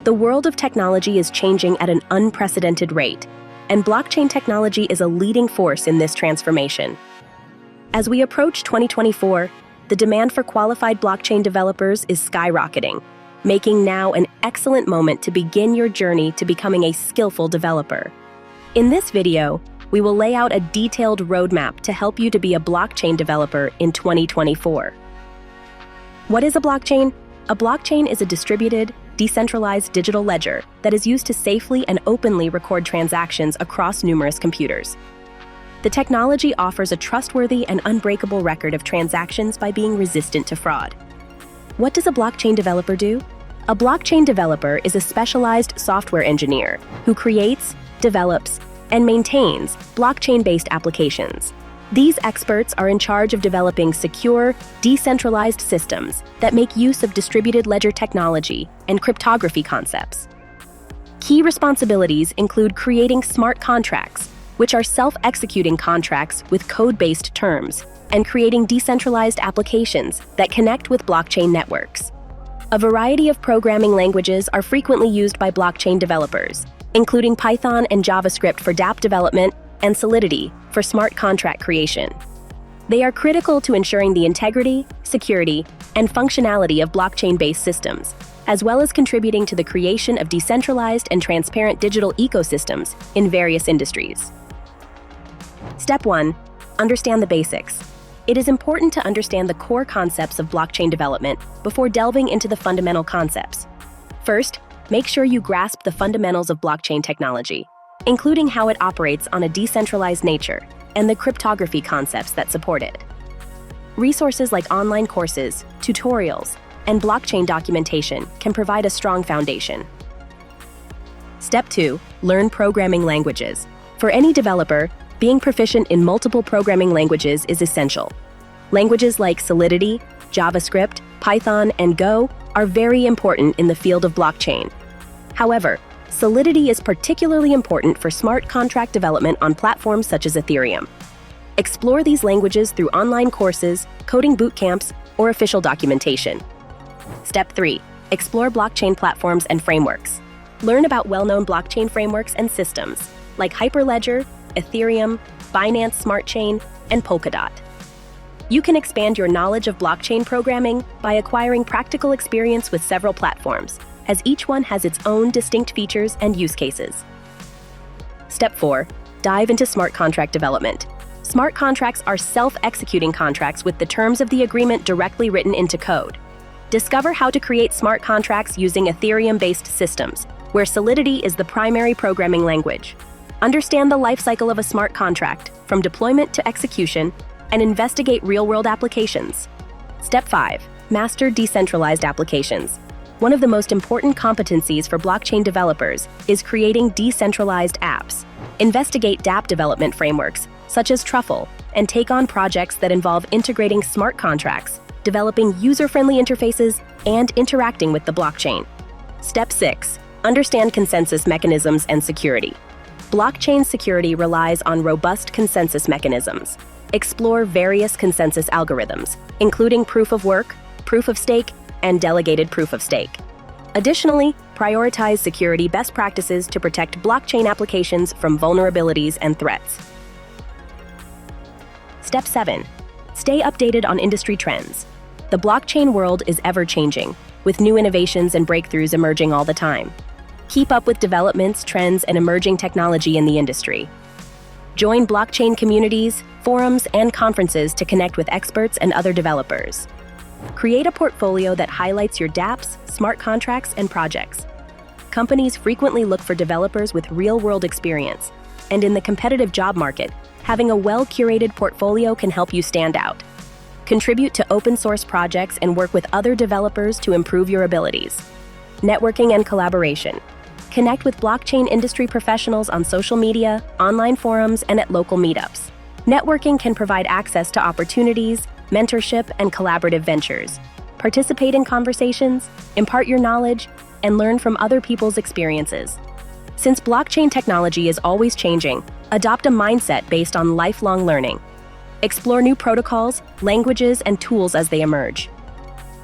The world of technology is changing at an unprecedented rate, and blockchain technology is a leading force in this transformation. As we approach 2024, the demand for qualified blockchain developers is skyrocketing, making now an excellent moment to begin your journey to becoming a skillful developer. In this video, we will lay out a detailed roadmap to help you to be a blockchain developer in 2024. What is a blockchain? A blockchain is a distributed, decentralized digital ledger that is used to safely and openly record transactions across numerous computers. The technology offers a trustworthy and unbreakable record of transactions by being resistant to fraud. What does a blockchain developer do? A blockchain developer is a specialized software engineer who creates, develops, and maintains blockchain-based applications. These experts are in charge of developing secure, decentralized systems that make use of distributed ledger technology and cryptography concepts. Key responsibilities include creating smart contracts, which are self-executing contracts with code-based terms, and creating decentralized applications that connect with blockchain networks. A variety of programming languages are frequently used by blockchain developers, including Python and JavaScript for dApp development and Solidity for smart contract creation. They are critical to ensuring the integrity, security, and functionality of blockchain-based systems, as well as contributing to the creation of decentralized and transparent digital ecosystems in various industries. Step 1. Understand the basics. It is important to understand the core concepts of blockchain development before delving into the fundamental concepts. First, make sure you grasp the fundamentals of blockchain technology, including how it operates on a decentralized nature and the cryptography concepts that support it. Resources like online courses, tutorials, and blockchain documentation can provide a strong foundation. Step 2. Learn programming languages. For any developer, being proficient in multiple programming languages is essential. Languages like Solidity, JavaScript, Python, and Go are very important in the field of blockchain. However, Solidity is particularly important for smart contract development on platforms such as Ethereum. Explore these languages through online courses, coding bootcamps, or official documentation. Step 3. Explore blockchain platforms and frameworks. Learn about well-known blockchain frameworks and systems, like Hyperledger, Ethereum, Binance Smart Chain, and Polkadot. You can expand your knowledge of blockchain programming by acquiring practical experience with several platforms, as each one has its own distinct features and use cases. Step 4. Dive into smart contract development. Smart contracts are self-executing contracts with the terms of the agreement directly written into code. Discover how to create smart contracts using Ethereum-based systems, where Solidity is the primary programming language. Understand the lifecycle of a smart contract, from deployment to execution, and investigate real-world applications. Step 5. Master decentralized applications. One of the most important competencies for blockchain developers is creating decentralized apps. Investigate dApp development frameworks, such as Truffle, and take on projects that involve integrating smart contracts, developing user-friendly interfaces, and interacting with the blockchain. Step 6. Understand consensus mechanisms and security. Blockchain security relies on robust consensus mechanisms. Explore various consensus algorithms, including proof of work, proof of stake, and delegated proof of stake. Additionally, prioritize security best practices to protect blockchain applications from vulnerabilities and threats. Step 7. Stay updated on industry trends. The blockchain world is ever-changing, with new innovations and breakthroughs emerging all the time. Keep up with developments, trends, and emerging technology in the industry. Join blockchain communities, forums, and conferences to connect with experts and other developers. Create a portfolio that highlights your dApps, smart contracts, and projects. Companies frequently look for developers with real-world experience, and in the competitive job market, having a well-curated portfolio can help you stand out. Contribute to open-source projects and work with other developers to improve your abilities. Networking and collaboration. Connect with blockchain industry professionals on social media, online forums, and at local meetups. Networking can provide access to opportunities, mentorship, and collaborative ventures. Participate in conversations, impart your knowledge, and learn from other people's experiences. Since blockchain technology is always changing, adopt a mindset based on lifelong learning. Explore new protocols, languages, and tools as they emerge.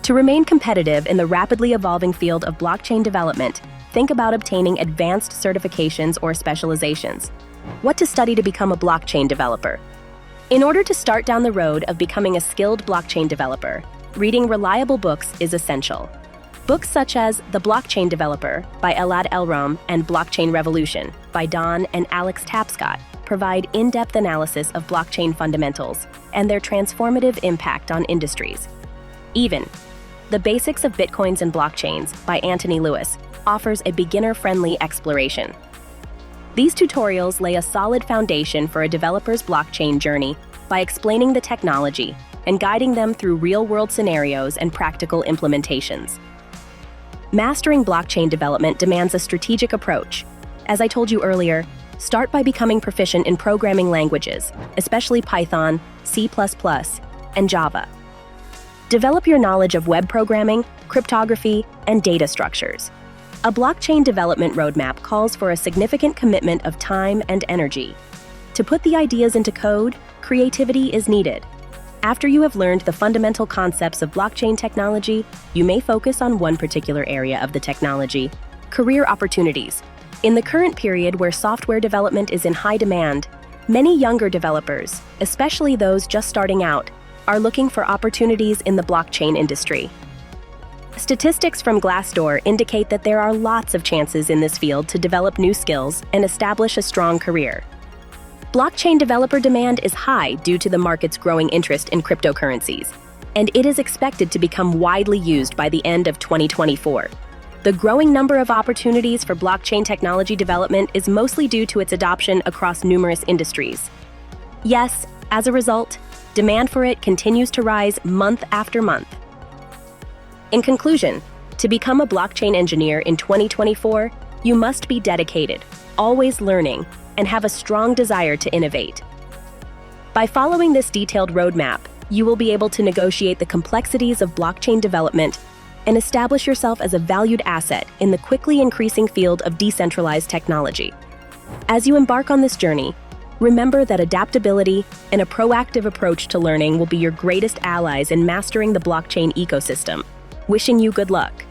To remain competitive in the rapidly evolving field of blockchain development, think about obtaining advanced certifications or specializations. What to study to become a blockchain developer? In order to start down the road of becoming a skilled blockchain developer, reading reliable books is essential. Books such as The Blockchain Developer by Elad Elrom and Blockchain Revolution by Don and Alex Tapscott provide in-depth analysis of blockchain fundamentals and their transformative impact on industries. Even The Basics of Bitcoins and Blockchains by Anthony Lewis offers a beginner-friendly exploration. These tutorials lay a solid foundation for a developer's blockchain journey by explaining the technology and guiding them through real-world scenarios and practical implementations. Mastering blockchain development demands a strategic approach. As I told you earlier, start by becoming proficient in programming languages, especially Python, C++, and Java. Develop your knowledge of web programming, cryptography, and data structures. A blockchain development roadmap calls for a significant commitment of time and energy. To put the ideas into code, creativity is needed. After you have learned the fundamental concepts of blockchain technology, you may focus on one particular area of the technology. Career opportunities. In the current period where software development is in high demand, many younger developers, especially those just starting out, are looking for opportunities in the blockchain industry. Statistics from Glassdoor indicate that there are lots of chances in this field to develop new skills and establish a strong career. Blockchain developer demand is high due to the market's growing interest in cryptocurrencies, and it is expected to become widely used by the end of 2024. The growing number of opportunities for blockchain technology development is mostly due to its adoption across numerous industries. Yes, as a result, demand for it continues to rise month after month. In conclusion, to become a blockchain engineer in 2024, you must be dedicated, always learning, and have a strong desire to innovate. By following this detailed roadmap, you will be able to negotiate the complexities of blockchain development and establish yourself as a valued asset in the quickly increasing field of decentralized technology. As you embark on this journey, remember that adaptability and a proactive approach to learning will be your greatest allies in mastering the blockchain ecosystem. Wishing you good luck.